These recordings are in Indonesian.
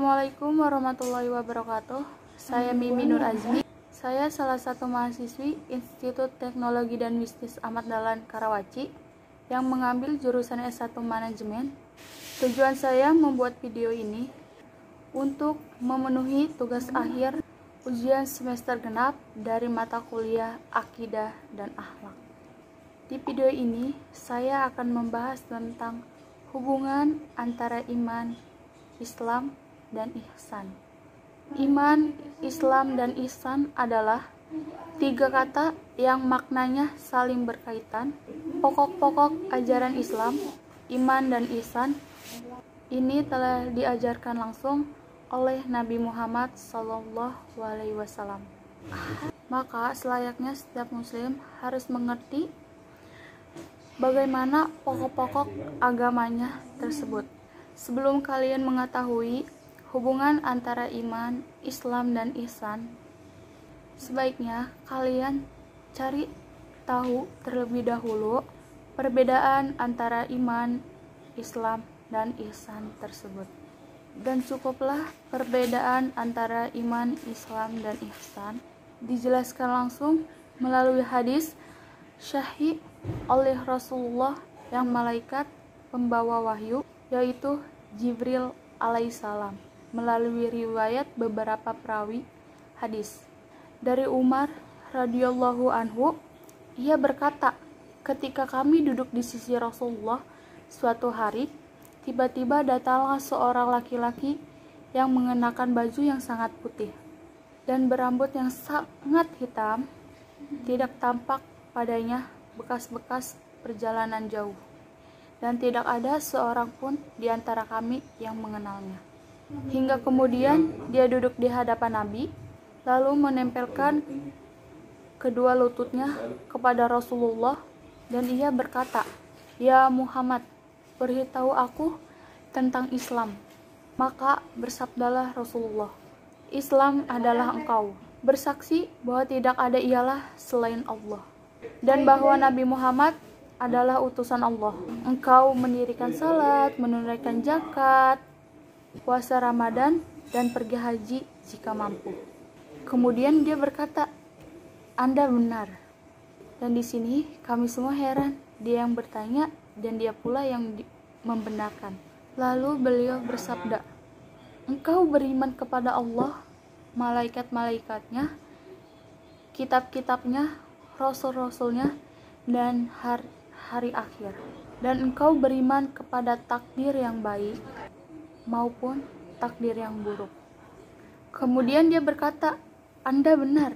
Assalamualaikum warahmatullahi wabarakatuh. Saya Mimi Nur Azmi. Saya salah satu mahasiswi Institut Teknologi dan Bisnis Ahmad Dahlan Karawaci yang mengambil jurusan S1 Manajemen. Tujuan saya membuat video ini untuk memenuhi tugas akhir ujian semester genap dari mata kuliah Akidah dan Akhlak. Di video ini saya akan membahas tentang hubungan antara iman, Islam, dan ihsan. Iman, Islam, dan ihsan adalah tiga kata yang maknanya saling berkaitan. Pokok-pokok ajaran Islam, iman dan ihsan ini telah diajarkan langsung oleh Nabi Muhammad SAW. Maka selayaknya setiap muslim harus mengerti bagaimana pokok-pokok agamanya tersebut. Sebelum kalian mengetahui hubungan antara iman, Islam, dan ihsan, sebaiknya kalian cari tahu terlebih dahulu perbedaan antara iman, Islam, dan ihsan tersebut. Dan cukuplah perbedaan antara iman, Islam, dan ihsan dijelaskan langsung melalui hadis syahih oleh Rasulullah yang malaikat pembawa wahyu, yaitu Jibril alaihissalam, melalui riwayat beberapa perawi hadis. Dari Umar radhiyallahu anhu, ia berkata, ketika kami duduk di sisi Rasulullah suatu hari, tiba-tiba datanglah seorang laki-laki yang mengenakan baju yang sangat putih dan berambut yang sangat hitam, tidak tampak padanya bekas-bekas perjalanan jauh, dan tidak ada seorang pun di antara kami yang mengenalnya. Hingga kemudian dia duduk di hadapan Nabi, lalu menempelkan kedua lututnya kepada Rasulullah, dan ia berkata, "Ya Muhammad, beritahu aku tentang Islam." Maka bersabdalah Rasulullah, "Islam adalah engkau bersaksi bahwa tidak ada ilah selain Allah, dan bahwa Nabi Muhammad adalah utusan Allah. Engkau mendirikan salat, menunaikan zakat, puasa Ramadan, dan pergi haji jika mampu." Kemudian dia berkata, "Anda benar." Dan di sini kami semua heran. Dia yang bertanya dan dia pula yang membenarkan. Lalu beliau bersabda, "Engkau beriman kepada Allah, malaikat-malaikatnya, kitab-kitabnya, rasul-rasulnya, dan hari akhir. Dan engkau beriman kepada takdir yang baik maupun takdir yang buruk." Kemudian dia berkata, "Anda benar."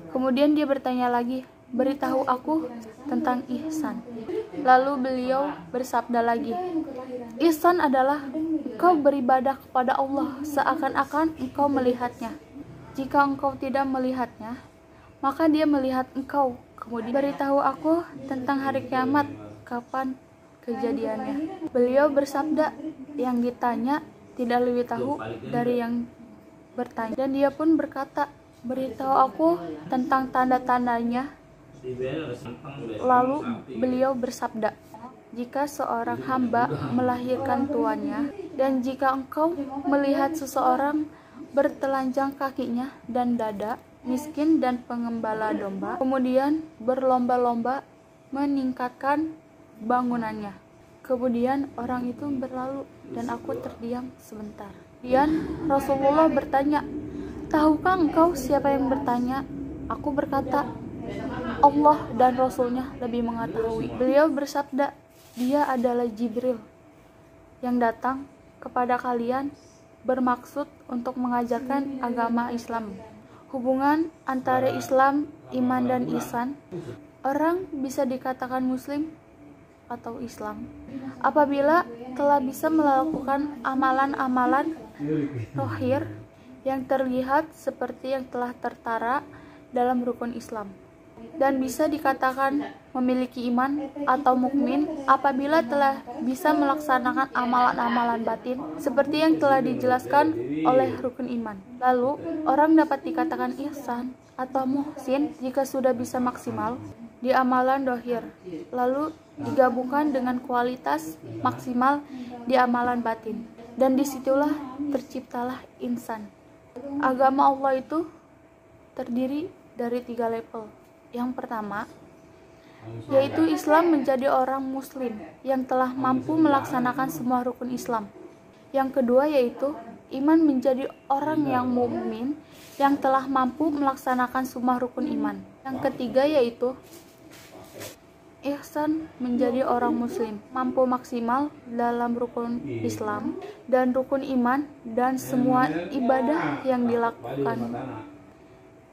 Kemudian dia bertanya lagi, "Beritahu aku tentang ihsan." Lalu beliau bersabda lagi, "Ihsan adalah engkau beribadah kepada Allah seakan-akan engkau melihatnya. Jika engkau tidak melihatnya, maka dia melihat engkau. Kemudian beritahu aku tentang hari kiamat, kapan kejadiannya." Beliau bersabda, "Yang ditanya tidak lebih tahu dari yang bertanya." Dan dia pun berkata, "Beritahu aku tentang tanda-tandanya." Lalu beliau bersabda, "Jika seorang hamba melahirkan tuannya, dan jika engkau melihat seseorang bertelanjang kakinya dan dada, miskin dan pengembala domba, kemudian berlomba-lomba meningkatkan bangunannya. Kemudian orang itu berlalu dan aku terdiam sebentar. Kemudian Rasulullah bertanya, 'Tahukah engkau siapa yang bertanya?' Aku berkata, 'Allah dan Rasulnya lebih mengetahui.' Beliau bersabda, 'Dia adalah Jibril yang datang kepada kalian bermaksud untuk mengajarkan agama Islam.' Hubungan antara Islam, iman, dan ihsan. Orang bisa dikatakan muslim atau Islam apabila telah bisa melakukan amalan-amalan zahir yang terlihat seperti yang telah tertara dalam rukun Islam, dan bisa dikatakan memiliki iman atau mukmin apabila telah bisa melaksanakan amalan-amalan batin seperti yang telah dijelaskan oleh rukun iman. Lalu orang dapat dikatakan ihsan atau muhsin jika sudah bisa maksimal di amalan zahir, lalu digabungkan dengan kualitas maksimal di amalan batin. Dan disitulah terciptalah insan. Agama Allah itu terdiri dari 3 level. Yang pertama, yaitu Islam menjadi orang muslim yang telah mampu melaksanakan semua rukun Islam. Yang kedua yaitu iman menjadi orang yang mukmin yang telah mampu melaksanakan semua rukun iman. Yang ketiga yaitu ihsan menjadi orang muslim, mampu maksimal dalam rukun Islam dan rukun iman dan semua ibadah yang dilakukan,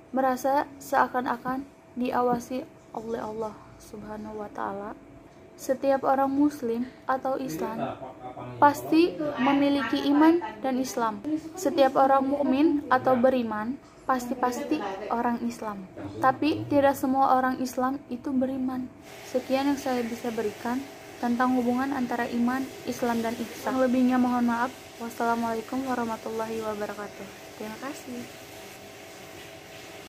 merasa seakan-akan diawasi oleh Allah Subhanahu wa Ta'ala. Setiap orang muslim atau Islam pasti memiliki iman dan Islam. Setiap orang mukmin atau beriman pasti orang Islam. Tapi tidak semua orang Islam itu beriman. Sekian yang saya bisa berikan tentang hubungan antara iman, Islam, dan ihsan. Lebihnya mohon maaf. Wassalamualaikum warahmatullahi wabarakatuh. Terima kasih.